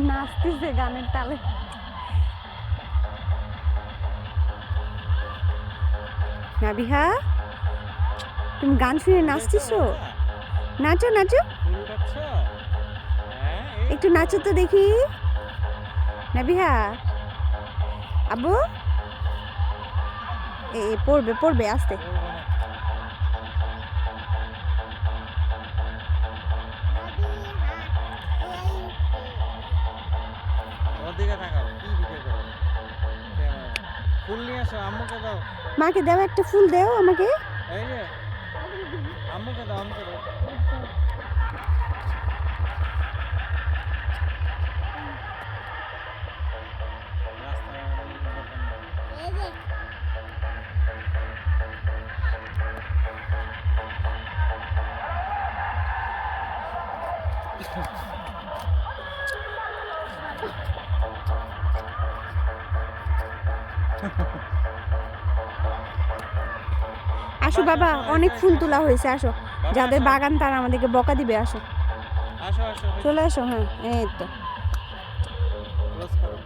নাচতেছে গানের তালে। নাবিহা, তুমি গান শুনে নাচতেছো? নাচো নাচো, একটু নাচো তো দেখি। নাবিহা, আব্বু পড়বে পড়বে আস্তে। ফুল নিয়ে আসো, আম্মুকে দাও। মাকে দাও, একটা ফুল দাও আমাকে। এই যে আম্মুকে দাও, আম্মুকে দাও। আসো বাবা, অনেক ফুল তোলা হয়েছে, আসো। যাদের বাগান তারা আমাদেরকে বকা দিবে, আসো। আসো আসো, চলে আসো। হ্যাঁ, এই তো। ক্লোজ করো।